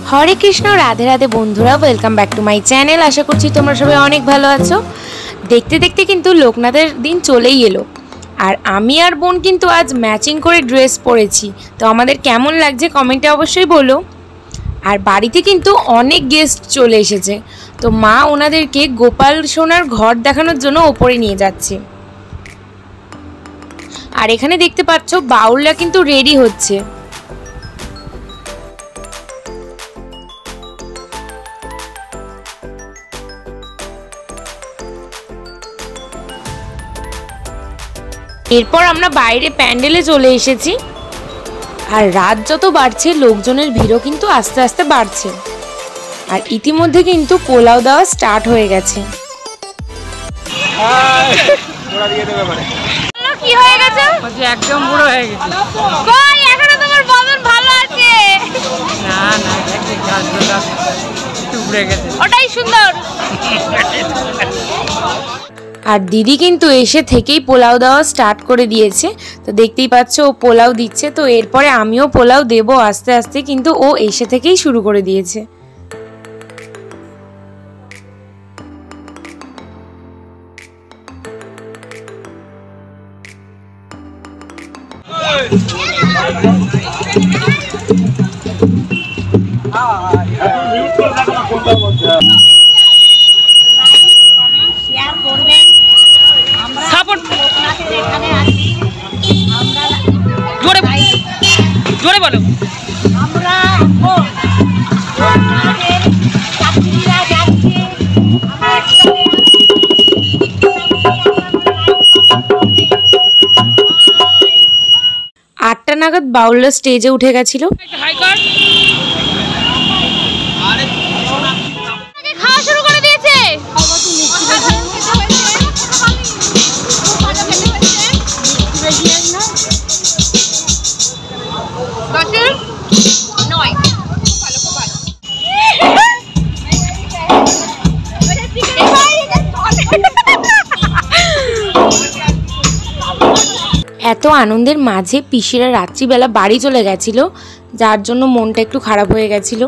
हरे कृष्ण राधे राधे बंधुरा welcome back to my channel. आशा करछि तोमरा सबाई अनेक भालो आछो। देखते देखते किन्तु लोकनाथेर दिन चलेई एलो और आमी आर बोन किन्तु आज मैचिंग करे ड्रेस परेछि। तो आमादेर केमन लागছে कमेंटे अवश्यई बोलो। और बाड़ीते किन्तु अनेक गेस्ट चले एसेছে। तो मा ओनादेरके गोपाल सोनार घर देखानोर जोन्नो ओपरे निये जाच्छे। और एखाने देखते पाচ্ছো बाउलरा किन्तु रेडी होच्छे। एरपर आमरा बाइरे पैंडेले चले एसेছি। और रात যত বাড়ছে লোকজনের ভিড়ও কিন্তু আস্তে আস্তে বাড়ছে। আর ইতিমধ্যে কিন্তু পোলাও দেওয়া স্টার্ট হয়ে গেছে। কি হয়ে গেছে? একদম বুড়ো হয়ে গেছে। কই এখনো তোমার বদন ভালো আছে? না না একটু গাছগুলো টুকরে গেছে। ওটাই সুন্দর। আর দিদি কিন্তু এসে থেকেই পোলাও দেওয়া স্টার্ট করে দিয়েছে। তো দেখতেই পাচ্ছ ও পোলাও দিচ্ছে। তো এরপরে আমিও পোলাও দেব আস্তে আস্তে, কিন্তু ও এসে থেকেই শুরু করে দিয়েছে। জোরে বলো। আটটা নাগাদ বাউলরা স্টেজে উঠে গেছিল। খাওয়া শুরু করে দিয়েছে। এত আনন্দের মাঝে পিসিরা রাত্রিবেলা বাড়ি চলে গেছিল, যার জন্য মনটা একটু খারাপ হয়ে গেছিল।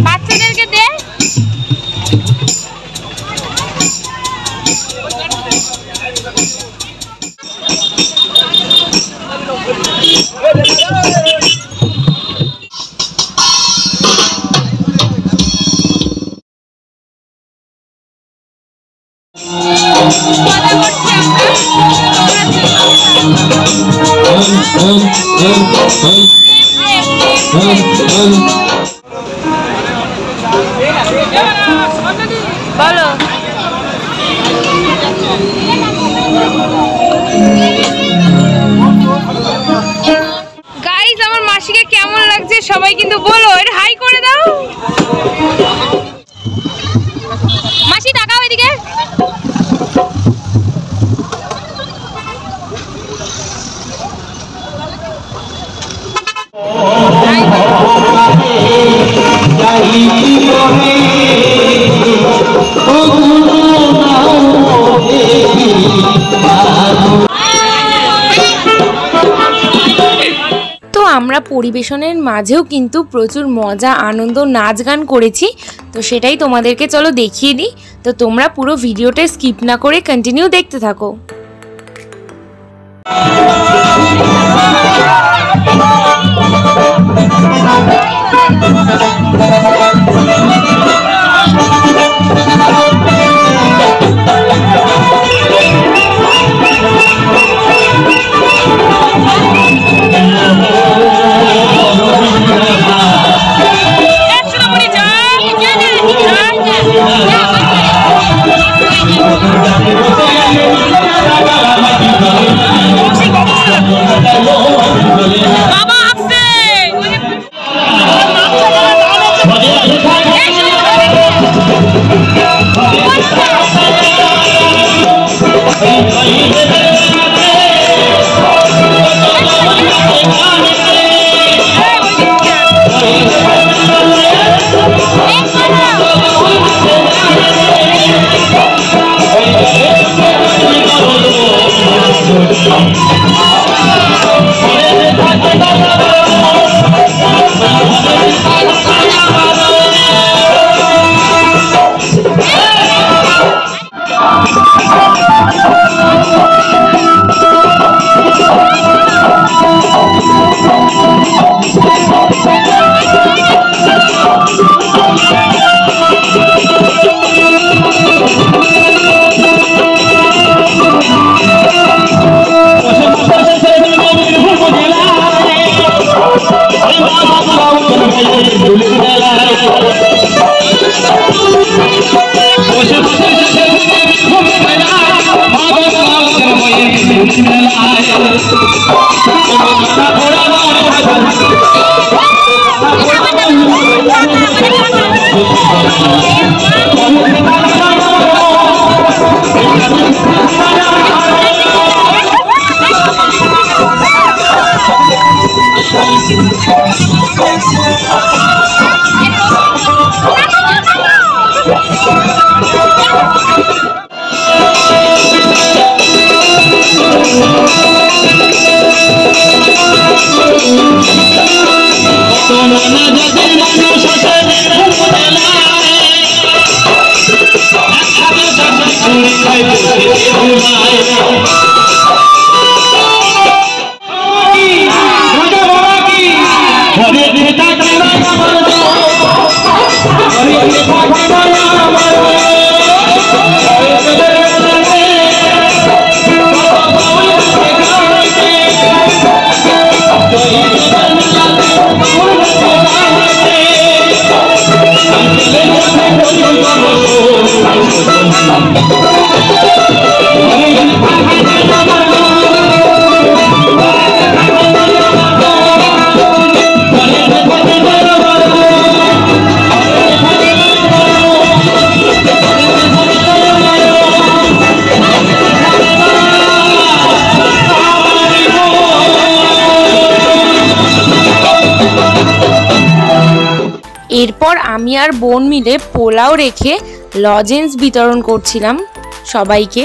বাচ্চাদেরকে দে। বলো গাইস, আমার মাসিকে কেমন লাগছে সবাই কিন্তু বলো। এটা হাই করে দাও। মাসি তাকাও এদিকে। তো আমরা পরিবেশনের মাঝেও কিন্তু প্রচুর মজা আনন্দ নাচ গান করেছি। তো সেটাই তোমাদেরকে চলো দেখিয়ে দিই। তো তোমরা পুরো ভিডিওটা স্কিপ না করে কন্টিনিউ দেখতে থাকো। এরপর আমি আর বোন মিলে পোলাও রেখে লজেন্স বিতরণ করছিলাম সবাইকে।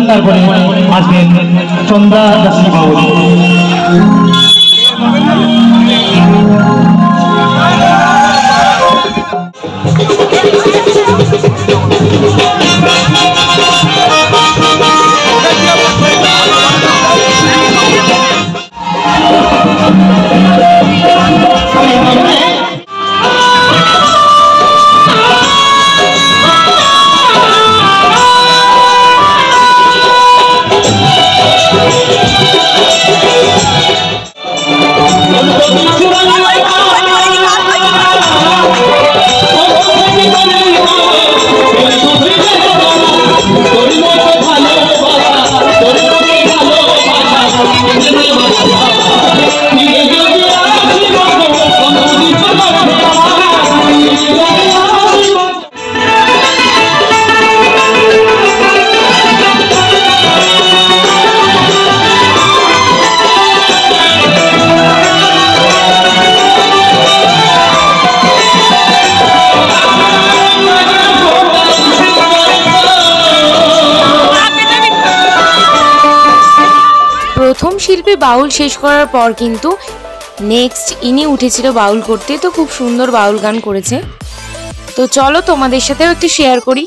তারপরে আসবেন চন্দা দাসী বাবু। শিল্পী বাউল শেষ করার পর কিন্তু নেক্সট ইনি উঠেছিল বাউল করতে। তো খুব সুন্দর বাউল গান করেছে। তো চলো তোমাদের সাথেও একটু শেয়ার করি।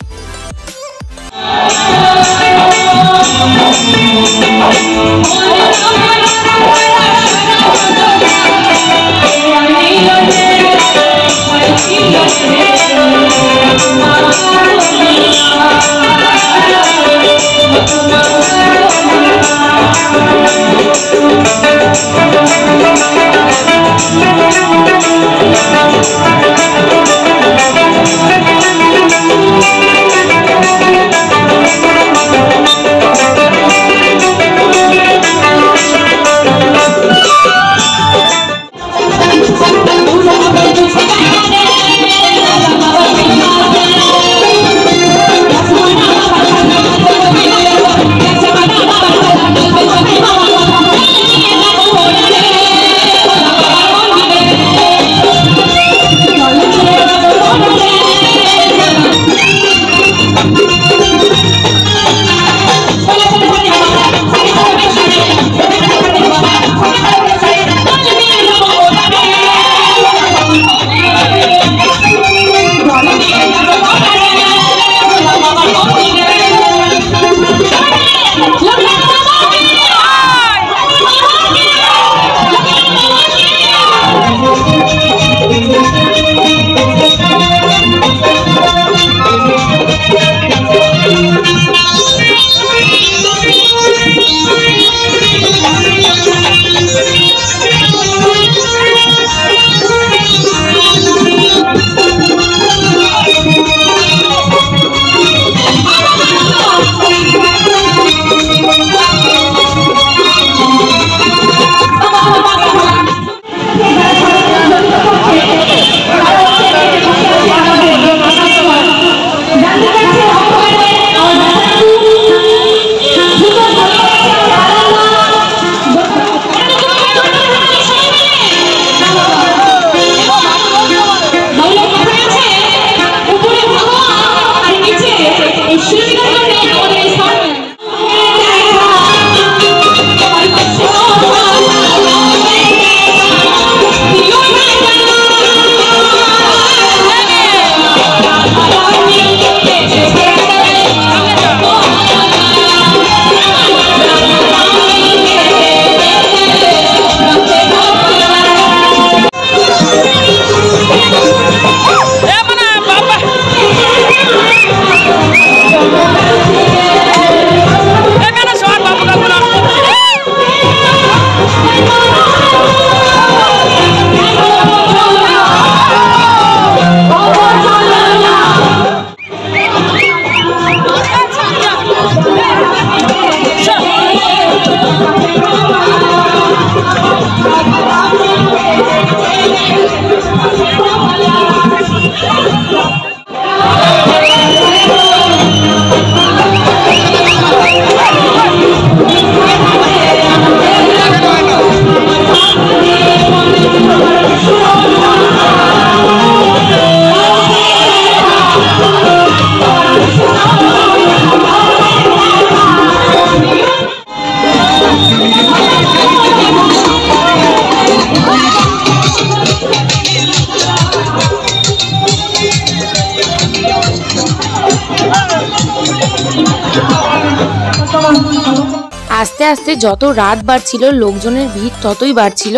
আস্তে আস্তে যত রাত বাড়ছিল লোকজনের ভিড় ততই বাড়ছিল।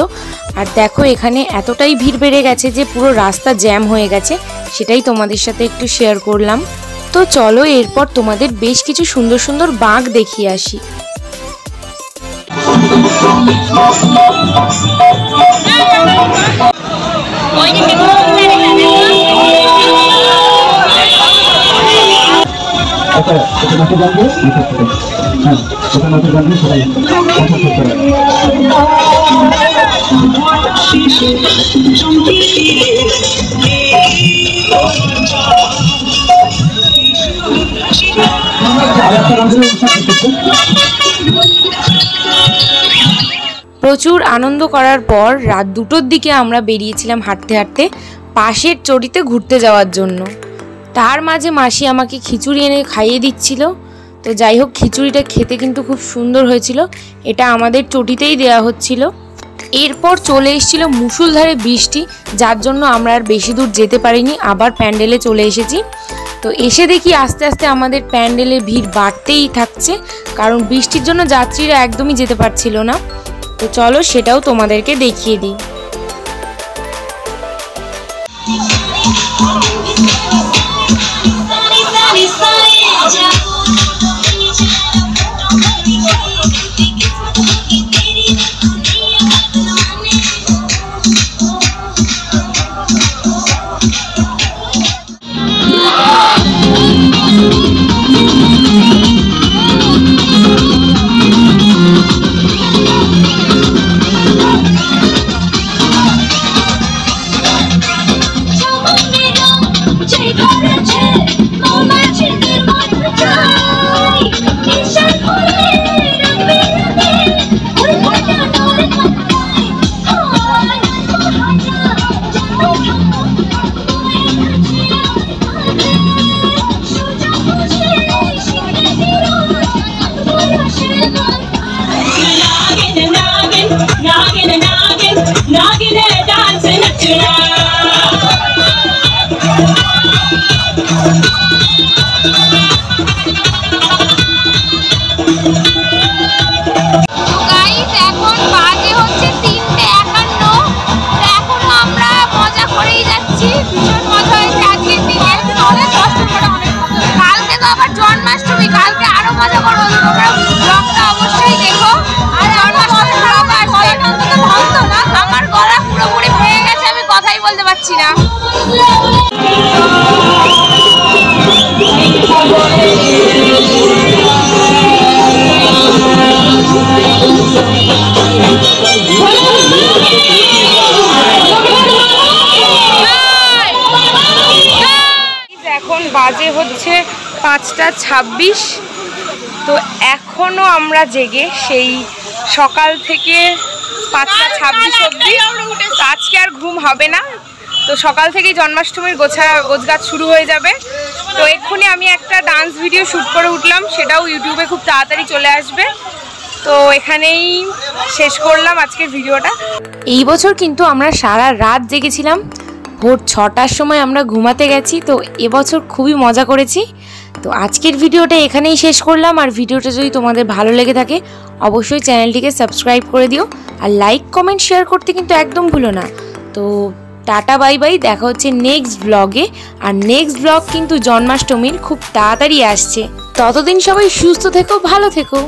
আর দেখো এখানে এতটাই ভিড় বেড়ে গেছে যে পুরো রাস্তা জ্যাম হয়ে গেছে, সেটাই তোমাদের সাথে একটু শেয়ার করলাম। তো চলো এরপর তোমাদের বেশ কিছু সুন্দর সুন্দর বাঁক দেখিয়ে আসি। প্রচুর আনন্দ করার পর রাত 2টোর দিকে আমরা বেরিয়েছিলাম হাঁটতে হাঁটতে পাশের চড়িতে ঘুরতে যাওয়ার জন্য। তার মাঝে মাসি আমাকে খিচুড়ি এনে খাইয়ে দিচ্ছিল। তো যাই হোক, খিচুড়িটা খেতে কিন্তু খুব সুন্দর হয়েছিল। এটা আমাদের চটিতেই দেওয়া হচ্ছিল। এরপর চলে এসেছিল মুষলধারে বৃষ্টি, যার জন্য আমরা আর বেশি দূর যেতে পারিনি, আবার প্যান্ডেলে চলে এসেছি। তো এসে দেখি আস্তে আস্তে আমাদের প্যান্ডেলে ভিড় বাড়তেই থাকছে, কারণ বৃষ্টির জন্য যাত্রীরা একদমই যেতে পারছিল না। তো চলো সেটাও তোমাদেরকে দেখিয়ে দিই। বলতে পারছি না। এখন বাজে হচ্ছে 5:26। তো এখনো আমরা জেগে সেই সকাল থেকে 5:26 অবধি। আজকে আর ঘুম হবে না, তো সকাল থেকেই জন্মাষ্টমীর গোছগাছ শুরু হয়ে যাবে। তো এক্ষুনি আমি একটা ডান্স ভিডিও শ্যুট করে উঠলাম, সেটাও ইউটিউবে খুব তাড়াতাড়ি চলে আসবে। তো এখানেই শেষ করলাম আজকের ভিডিওটা। এই বছর কিন্তু আমরা সারা রাত জেগেছিলাম, ভোর 6টার সময় আমরা ঘুমাতে গেছি। তো এবছর খুবই মজা করেছি। তো আজকের ভিডিওটা এখানেই শেষ করলাম। আর ভিডিওটা যদি তোমাদের ভালো লেগে থাকে অবশ্যই চ্যানেলটিকে সাবস্ক্রাইব করে দিও, আর লাইক কমেন্ট শেয়ার করতে কিন্তু একদম ভুলো না। তো টাটা বাই বাই, দেখা হচ্ছে নেক্সট ব্লগে। আর নেক্সট ব্লগ কিন্তু জন্মাষ্টমীর খুব তাড়াতাড়ি আসছে। ততদিন সবাই সুস্থ থেকো, ভালো থেকো।